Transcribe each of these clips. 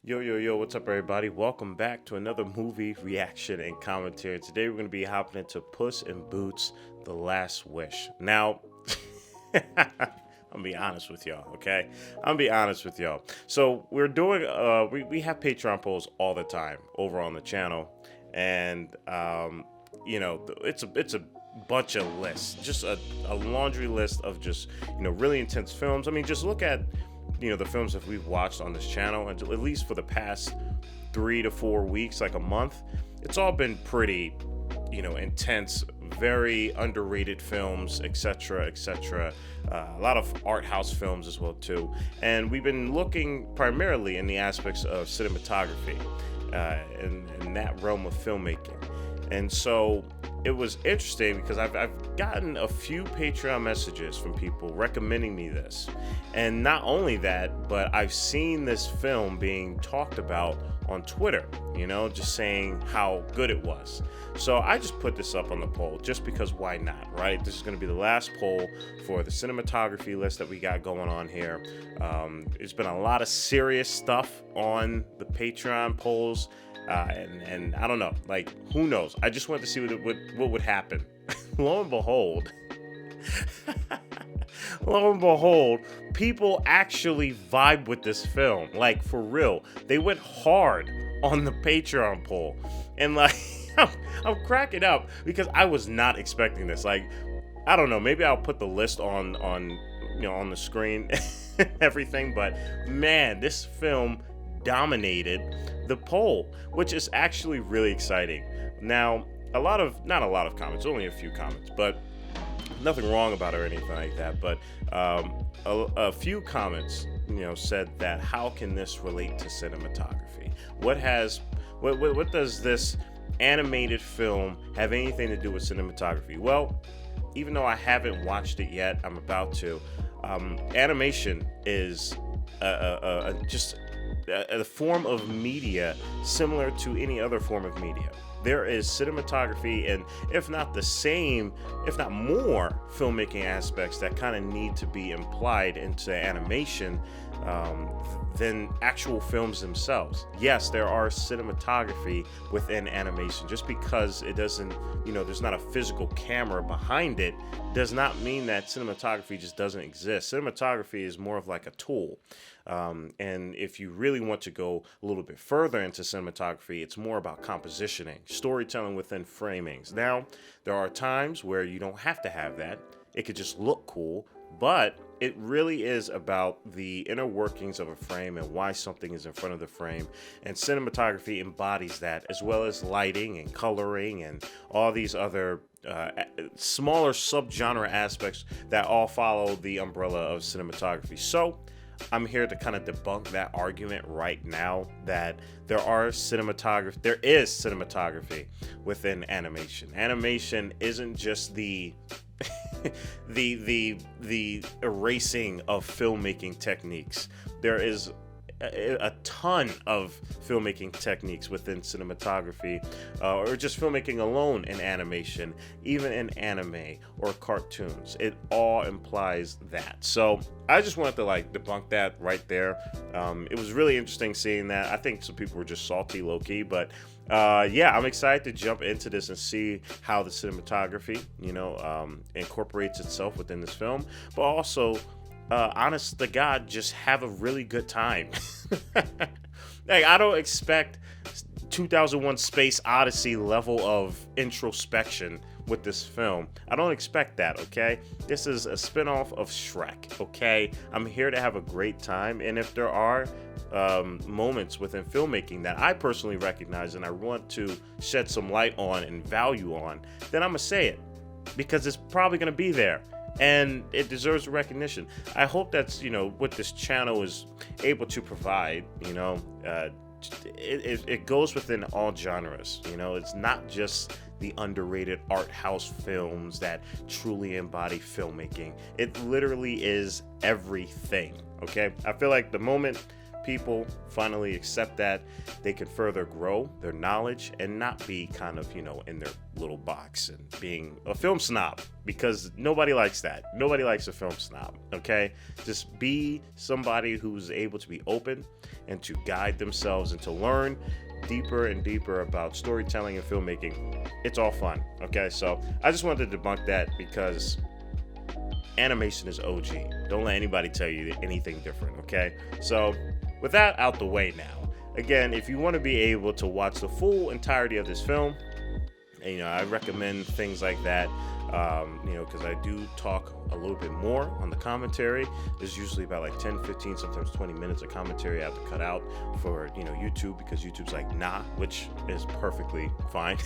Yo, what's up, everybody? Welcome back to another movie reaction and commentary. Today, we're going to be hopping into Puss in Boots: The Last Wish. Now, I'm gonna be honest with y'all, okay? I'm gonna be honest with y'all. So, we're doing, we have Patreon polls all the time over on the channel, and, it's a bunch of lists, just a laundry list of just, really intense films. I mean, just look at the films that we've watched on this channel, and at least for the past 3 to 4 weeks, like a month, it's all been pretty, intense, very underrated films, etc., etc. A lot of art house films as well too, and we've been looking primarily in the aspects of cinematography, in that realm of filmmaking. And so it was interesting because I've gotten a few Patreon messages from people recommending me this. And not only that, but I've seen this film being talked about on Twitter, just saying how good it was. So I just put this up on the poll just because why not, right? This is going to be the last poll for the cinematography list that we got going on here. There's been a lot of serious stuff on the Patreon polls. And I don't know, like, who knows? I just wanted to see what would happen. Lo and behold, people actually vibe with this film. Like, for real. They went hard on the Patreon poll. And, like, I'm cracking up because I was not expecting this. Like, I don't know, maybe I'll put the list on the screen and everything. But, man, this film dominated the poll, which is actually really exciting. Now, not a lot of comments, only a few comments, but nothing wrong about it or anything like that. But a few comments, said that how can this relate to cinematography? What does this animated film have anything to do with cinematography? Well, even though I haven't watched it yet, I'm about to. Animation is just a form of media similar to any other form of media. There is cinematography, and if not the same, if not more, filmmaking aspects that kind of need to be implied into animation than actual films themselves. Yes, there are cinematography within animation. Just because it doesn't, there's not a physical camera behind it, does not mean that cinematography just doesn't exist. Cinematography is more of like a tool. And if you really want to go a little bit further into cinematography, it's more about compositioning, storytelling within framings. Now, there are times where you don't have to have that. It could just look cool, but it really is about the inner workings of a frame and why something is in front of the frame. And cinematography embodies that, as well as lighting and coloring and all these other smaller subgenre aspects that all follow the umbrella of cinematography. So I'm here to kind of debunk that argument right now that there is cinematography within animation. Animation isn't just the the erasing of filmmaking techniques. There is a ton of filmmaking techniques within cinematography, or just filmmaking alone in animation, even in anime or cartoons. It all implies that. So I just wanted to debunk that right there. It was really interesting seeing that. I think some people were just salty low-key, but I'm excited to jump into this and see how the cinematography, incorporates itself within this film, but also honest to God, just have a really good time. I don't expect 2001 Space Odyssey level of introspection with this film. I don't expect that, okay? This is a spinoff of Shrek, okay? I'm here to have a great time, and if there are moments within filmmaking that I personally recognize and I want to shed some light on and value on, then I'm gonna say it, because it's probably gonna be there. And it deserves recognition. I hope that's, what this channel is able to provide, it goes within all genres, it's not just the underrated art house films that truly embody filmmaking. It literally is everything, okay? I feel like the moment people finally accept that they can further grow their knowledge and not be kind of, in their little box and being a film snob, because nobody likes that. Nobody likes a film snob, okay? Just be somebody who's able to be open and to guide themselves and to learn deeper and deeper about storytelling and filmmaking. It's all fun, okay? So I just wanted to debunk that, because animation is OG. Don't let anybody tell you anything different, okay? So with that out the way now, again, if you want to be able to watch the full entirety of this film, I recommend things like that, because I do talk a little bit more on the commentary. There's usually about like 10, 15, sometimes 20 minutes of commentary I have to cut out for, YouTube, because YouTube's like, nah, which is perfectly fine.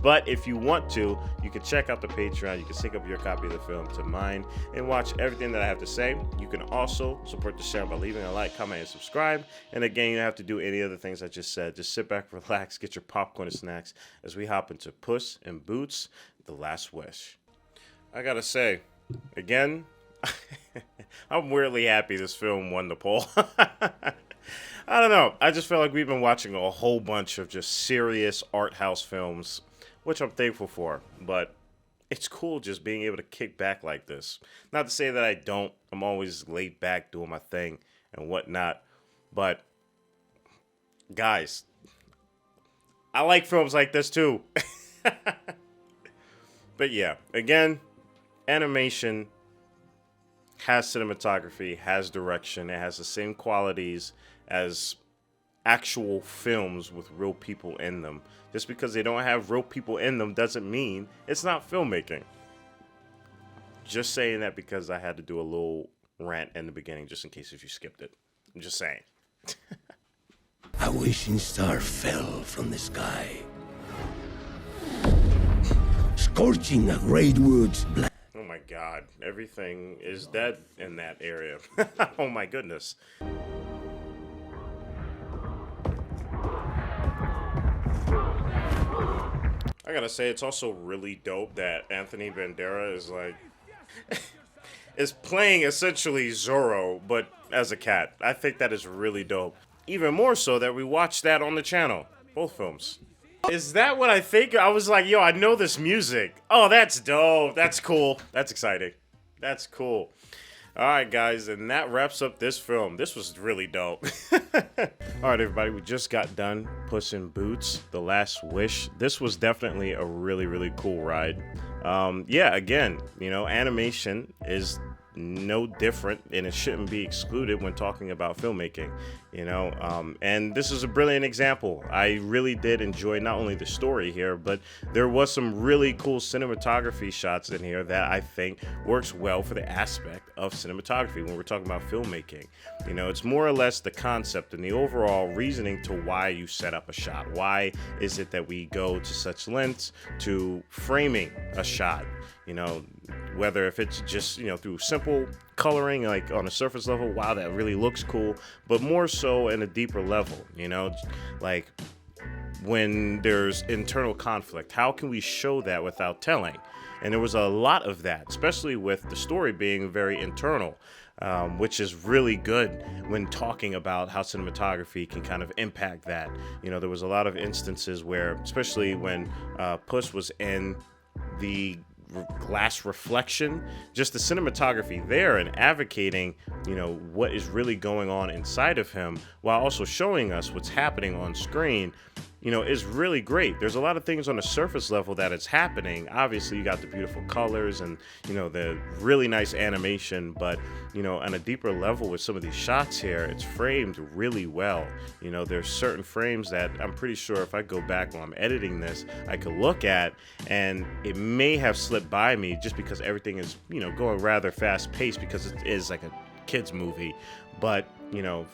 But if you want to, you can check out the Patreon. You can sync up your copy of the film to mine and watch everything that I have to say. You can also support the channel by leaving a like, comment, and subscribe. And again, you don't have to do any of the things I just said. Just sit back, relax, get your popcorn and snacks as we hop into Puss in Boots: The Last Wish. I gotta say, again, I'm weirdly happy this film won the poll. I don't know. I just feel like we've been watching a whole bunch of just serious art house films, which I'm thankful for. But it's cool just being able to kick back like this. Not to say that I don't. I'm always laid back doing my thing and whatnot. But, guys, I like films like this too. But yeah, again, animation has cinematography, has direction. It has the same qualities as actual films with real people in them. Just because they don't have real people in them doesn't mean it's not filmmaking. Just saying that because I had to do a little rant in the beginning, just in case if you skipped it. I'm just saying. A wishing star fell from the sky, scorching a great wood's black. Oh my God, everything is dead in that area. Oh my goodness. I gotta say, it's also really dope that Anthony Banderas is like, is playing essentially Zorro, but as a cat. I think that is really dope. Even more so that we watched that on the channel. Both films. Is that what I think? I was like, yo, I know this music. Oh, that's dope. That's cool. That's exciting. That's cool. All right, guys, and that wraps up this film. This was really dope. All right, everybody, we just got done Puss in Boots: The Last Wish. This was definitely a really, really cool ride. Yeah, again, animation is no different, and it shouldn't be excluded when talking about filmmaking, and this is a brilliant example. I really did enjoy not only the story here, but there was some really cool cinematography shots in here that I think works well for the aspect of cinematography when we're talking about filmmaking. It's more or less the concept and the overall reasoning to why you set up a shot. Why is it that we go to such lengths to framing a shot? Whether if it's just, through simple coloring, like on a surface level, wow, that really looks cool, but more so in a deeper level, like when there's internal conflict, how can we show that without telling? And there was a lot of that, especially with the story being very internal, which is really good when talking about how cinematography can kind of impact that. There was a lot of instances where, especially when Puss was in the glass reflection, just the cinematography there and advocating, what is really going on inside of him while also showing us what's happening on screen, is really great. There's a lot of things on a surface level that it's happening. Obviously, you got the beautiful colors and, the really nice animation, but, on a deeper level with some of these shots here, it's framed really well. There's certain frames that I'm pretty sure if I go back while I'm editing this, I could look at, and it may have slipped by me just because everything is, going rather fast paced because it is like a kids movie. But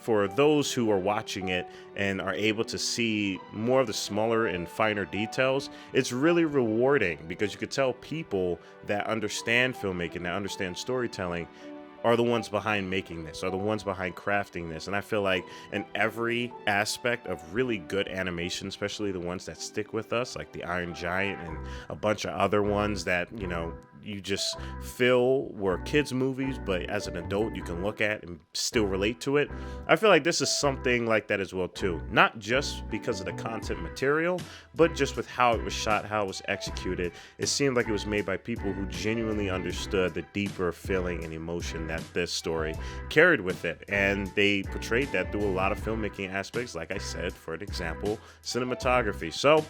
for those who are watching it and are able to see more of the smaller and finer details, it's really rewarding because you could tell people that understand filmmaking, that understand storytelling, are the ones behind making this, are the ones behind crafting this. And I feel like in every aspect of really good animation, especially the ones that stick with us, like the Iron Giant and a bunch of other ones that, you just feel were kids movies, but as an adult you can look at and still relate to it. I feel like this is something like that as well too. Not just because of the content material, but just with how it was shot, how it was executed. It seemed like it was made by people who genuinely understood the deeper feeling and emotion that this story carried with it. And they portrayed that through a lot of filmmaking aspects, like I said, for an example, cinematography. So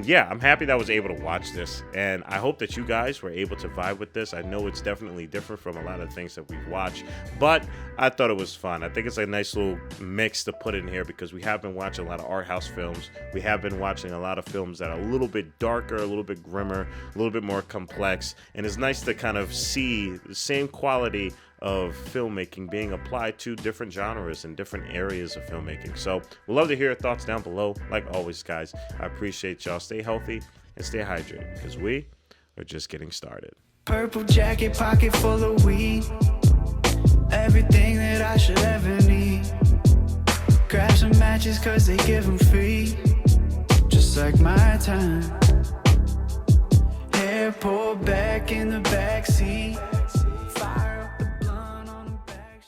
yeah, I'm happy that I was able to watch this, and I hope that you guys were able to vibe with this. I know it's definitely different from a lot of things that we've watched, but I thought it was fun. I think it's a nice little mix to put in here because we have been watching a lot of art house films. We have been watching a lot of films that are a little bit darker, a little bit grimmer, a little bit more complex, and it's nice to kind of see the same quality of filmmaking being applied to different genres and different areas of filmmaking. So we'd love to hear your thoughts down below. Like always, guys, I appreciate y'all. Stay healthy and stay hydrated because we are just getting started. Purple jacket, pocket full of weed. Everything that I should ever need. Grab some matches cause they give them free. Just like my time. Hair pulled back in the backseat.